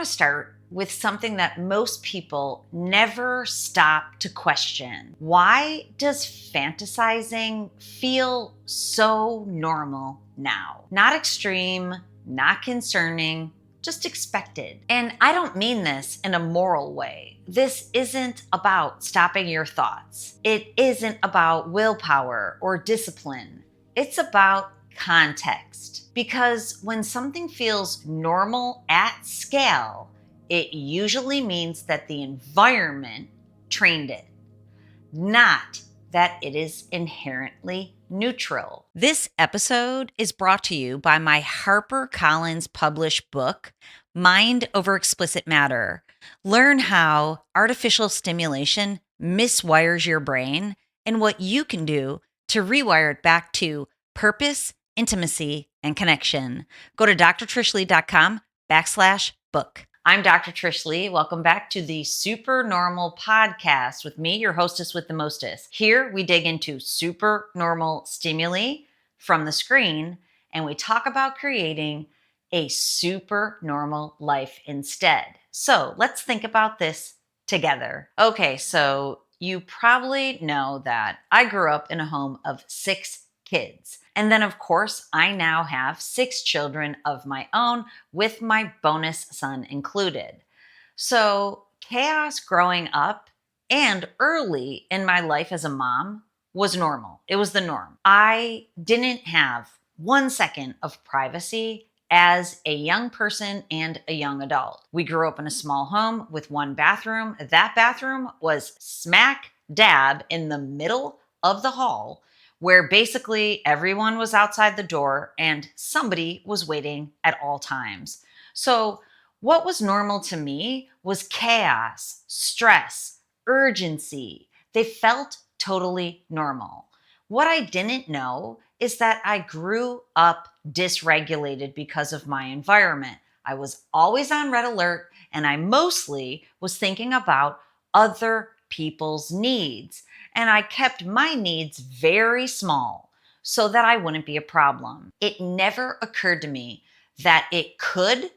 to start with something that most people never stop to question. Why does fantasizing feel so normal now? Not extreme, not concerning, just expected. And I don't mean this in a moral way. This isn't about stopping your thoughts. It isn't about willpower or discipline. It's about context. Because when something feels normal at scale, it usually means that the environment trained it, not that it is inherently neutral. This episode is brought to you by my HarperCollins published book, Mind Over Explicit Matter. Learn how artificial stimulation miswires your brain and what you can do to rewire it back to purpose, intimacy, and connection. Go to drtrishleigh.com/book. I'm Dr. Trish Leigh. Welcome back to the Supernormal podcast with me, your hostess with the mostest. Here we dig into supernormal stimuli from the screen and we talk about creating a supernormal life instead. So let's think about this together. Okay, so you probably know that I grew up in a home of 6 kids. And then, of course, I now have 6 children of my own, with my bonus son included. So, chaos growing up and early in my life as a mom was normal. It was the norm. I didn't have 1 second of privacy as a young person and a young adult. We grew up in a small home with 1 bathroom. That bathroom was smack dab in the middle of the hall, where basically everyone was outside the door and somebody was waiting at all times. So what was normal to me was chaos, stress, urgency. They felt totally normal. What I didn't know is that I grew up dysregulated because of my environment. I was always on red alert, and I mostly was thinking about other people's needs. And I kept my needs very small so that I wouldn't be a problem. It never occurred to me that it could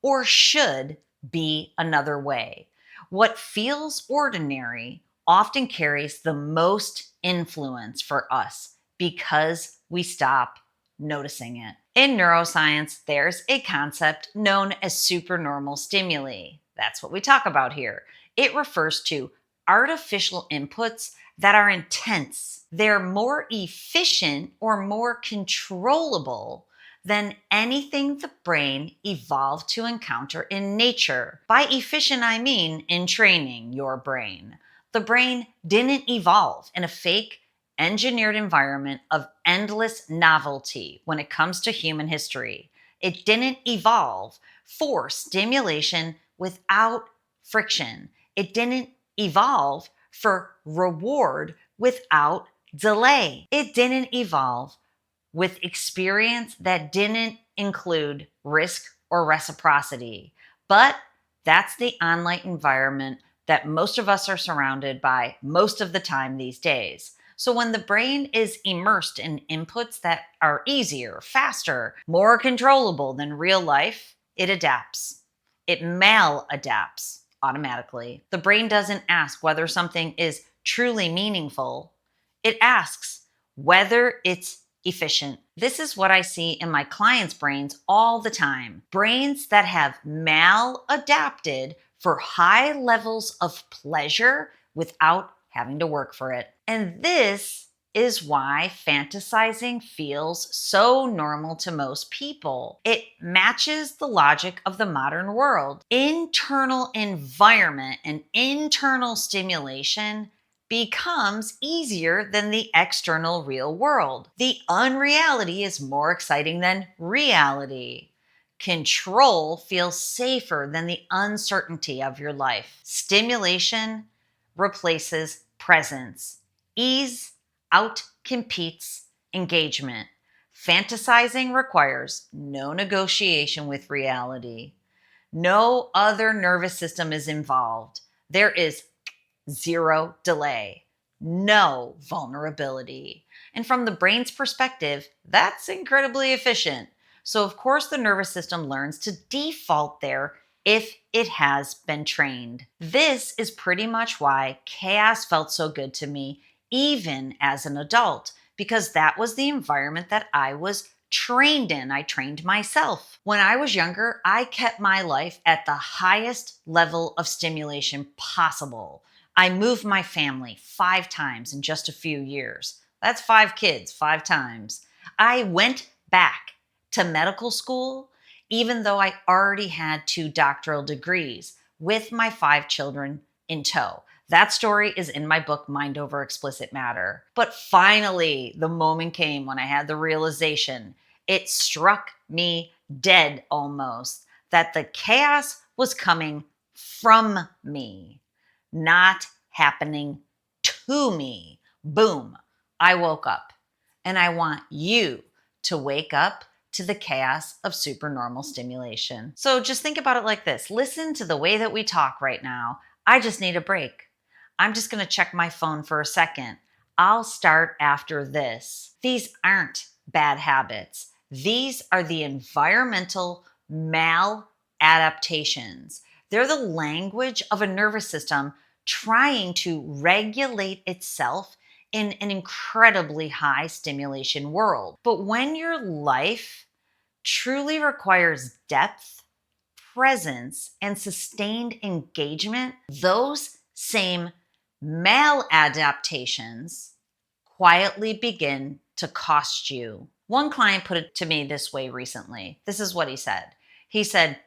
or should be another way. What feels ordinary often carries the most influence for us because we stop noticing it. In neuroscience, there's a concept known as supernormal stimuli. That's what we talk about here. It refers to artificial inputs that are intense. They're more efficient or more controllable than anything the brain evolved to encounter in nature. By efficient, I mean in training your brain. The brain didn't evolve in a fake, engineered environment of endless novelty when it comes to human history. It didn't evolve for stimulation without friction. It didn't evolve for reward without delay. It didn't evolve with experience that didn't include risk or reciprocity. But that's the online environment that most of us are surrounded by most of the time these days. So when the brain is immersed in inputs that are easier, faster, more controllable than real life, it adapts. It maladapts automatically. The brain doesn't ask whether something is truly meaningful. It asks whether it's efficient. This is what I see in my clients' brains all the time. Brains that have maladapted for high levels of pleasure without having to work for it. And this is why fantasizing feels so normal to most people. It matches the logic of the modern world. Internal environment and internal stimulation becomes easier than the external real world. The unreality is more exciting than reality. Control feels safer than the uncertainty of your life. Stimulation replaces presence. Ease outcompetes engagement. Fantasizing requires no negotiation with reality. No other nervous system is involved. There is zero delay, no vulnerability. And from the brain's perspective, that's incredibly efficient. So of course the nervous system learns to default there if it has been trained. This is pretty much why chaos felt so good to me, even as an adult, because that was the environment that I was trained in. I trained myself. When I was younger, I kept my life at the highest level of stimulation possible. I moved my family 5 times in just a few years. That's 5 kids, 5 times. I went back to medical school, even though I already had 2 doctoral degrees with my 5 children in tow. That story is in my book, Mind Over Explicit Matter. But finally, the moment came when I had the realization. It struck me dead almost that the chaos was coming from me, not happening to me. Boom. I woke up. And I want you to wake up to the chaos of supernormal stimulation. So just think about it like this. Listen to the way that we talk right now. I just need a break. I'm just going to check my phone for a second. I'll start after this. These aren't bad habits. These are the environmental maladaptations. They're the language of a nervous system trying to regulate itself in an incredibly high stimulation world. But when your life truly requires depth, presence, and sustained engagement, those same maladaptations quietly begin to cost you. One client put it to me this way recently. This is what he said. He said,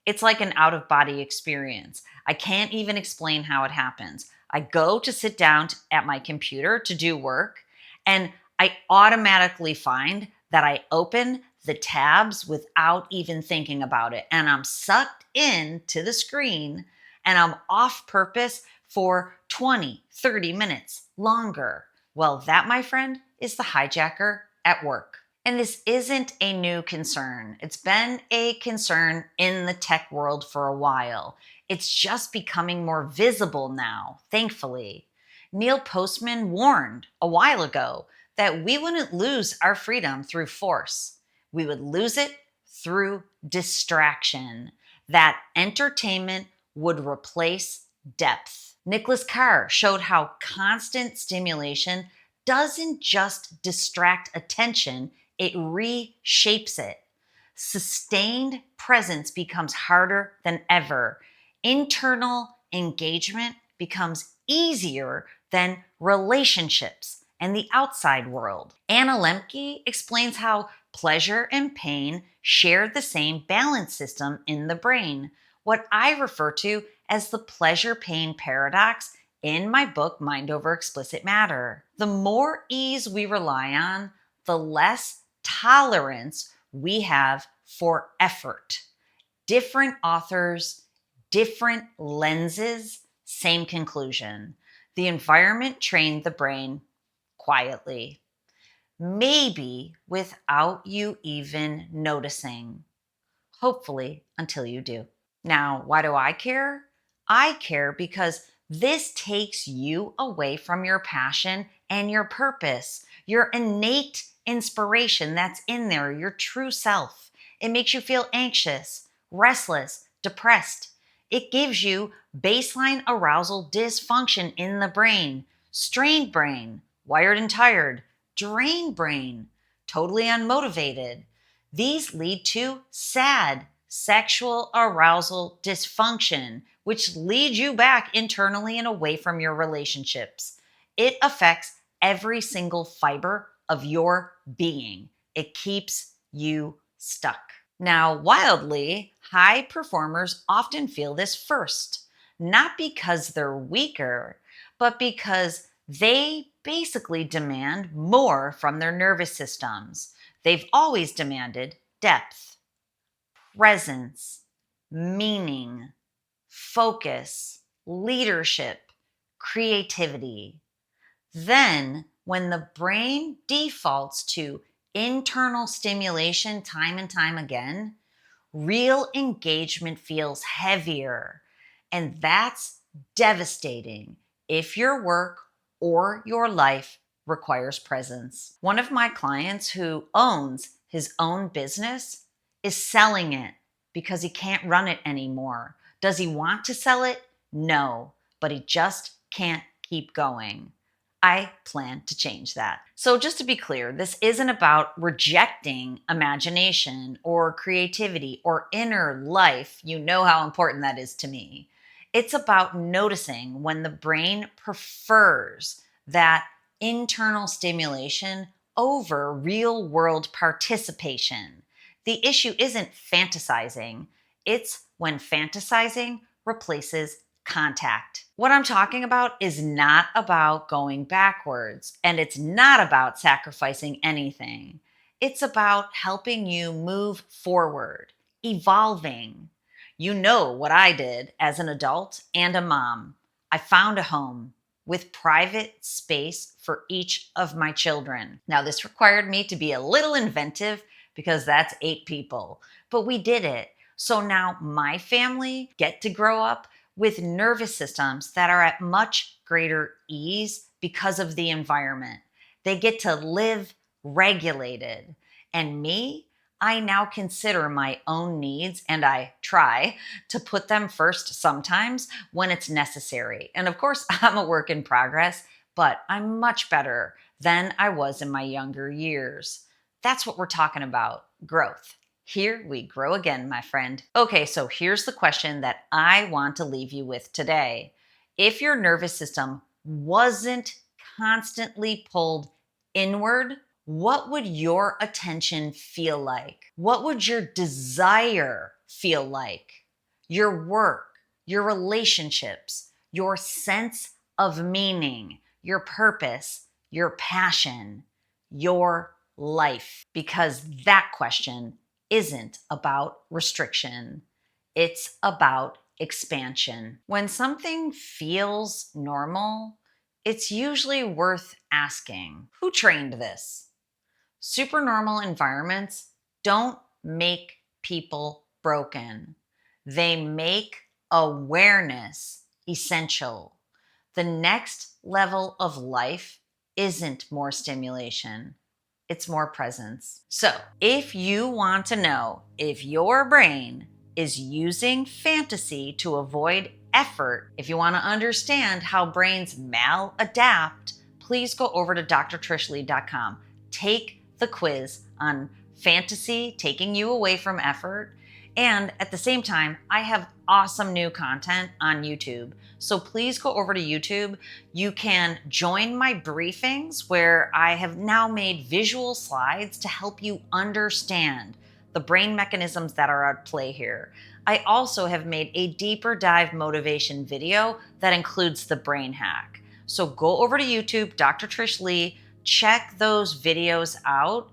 it's like an out of body experience. I can't even explain how it happens. I go to sit down at my computer to do work, and I automatically find that I open the tabs without even thinking about it. And I'm sucked into the screen, and I'm off purpose for 20, 30 minutes longer. Well, that, my friend, is the hijacker at work. And this isn't a new concern. It's been a concern in the tech world for a while. It's just becoming more visible now, thankfully. Neil Postman warned a while ago that we wouldn't lose our freedom through force. We would lose it through distraction. That entertainment would replace depth. Nicholas Carr showed how constant stimulation doesn't just distract attention, it reshapes it. Sustained presence becomes harder than ever. Internal engagement becomes easier than relationships and the outside world. Anna Lemke explains how pleasure and pain share the same balance system in the brain, what I refer to as the pleasure-pain paradox in my book, Mind Over Explicit Matter. The more ease we rely on, the less tolerance we have for effort. Different authors, different lenses, same conclusion. The environment trained the brain quietly, maybe without you even noticing. Hopefully, until you do. Now, why do I care? I care because this takes you away from your passion and your purpose, your innate inspiration that's in there, your true self. It makes you feel anxious, restless, depressed. It gives you baseline arousal dysfunction in the brain, strained brain, wired and tired, drained brain, totally unmotivated. These lead to sad sexual arousal dysfunction, which leads you back internally and away from your relationships. It affects every single fiber of your being. It keeps you stuck. Now, wildly, high performers often feel this first, not because they're weaker, but because they basically demand more from their nervous systems. They've always demanded depth, presence, meaning, focus, leadership, creativity. Then, when the brain defaults to internal stimulation time and time again, real engagement feels heavier. And that's devastating if your work or your life requires presence. One of my clients who owns his own business is selling it because he can't run it anymore. Does he want to sell it? No, but he just can't keep going. I plan to change that. So, just to be clear, this isn't about rejecting imagination or creativity or inner life. You know how important that is to me. It's about noticing when the brain prefers that internal stimulation over real world participation. The issue isn't fantasizing, it's when fantasizing replaces contact. What I'm talking about is not about going backwards, and it's not about sacrificing anything. It's about helping you move forward, evolving. You know what I did as an adult and a mom. I found a home with private space for each of my children. Now, this required me to be a little inventive because that's 8 people, but we did it. So now my family get to grow up with nervous systems that are at much greater ease because of the environment. They get to live regulated. And me, I now consider my own needs and I try to put them first sometimes when it's necessary. And of course, I'm a work in progress, but I'm much better than I was in my younger years. That's what we're talking about, growth. Here we grow again, my friend. Okay, so here's the question that I want to leave you with today. If your nervous system wasn't constantly pulled inward, what would your attention feel like? What would your desire feel like? Your work, your relationships, your sense of meaning, your purpose, your passion, your life? Because that question isn't about restriction. It's about expansion. When something feels normal, it's usually worth asking, who trained this? Supernormal environments don't make people broken. They make awareness essential. The next level of life isn't more stimulation. It's more presence. So, if you want to know if your brain is using fantasy to avoid effort, if you want to understand how brains maladapt, please go over to drtrishleigh.com. Take the quiz on fantasy taking you away from effort. And at the same time, I have awesome new content on YouTube. So please go over to YouTube. You can join my briefings where I have now made visual slides to help you understand the brain mechanisms that are at play here. I also have made a deeper dive motivation video that includes the brain hack. So go over to YouTube, Dr. Trish Leigh, check those videos out,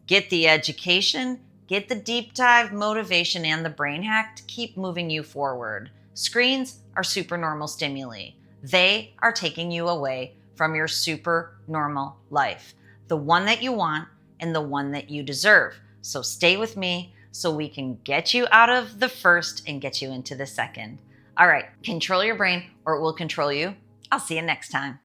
get the education, get the deep dive motivation and the brain hack to keep moving you forward. Screens are supernormal stimuli. They are taking you away from your supernormal life, the one that you want and the one that you deserve. So stay with me so we can get you out of the first and get you into the second. All right, control your brain or it will control you. I'll see you next time.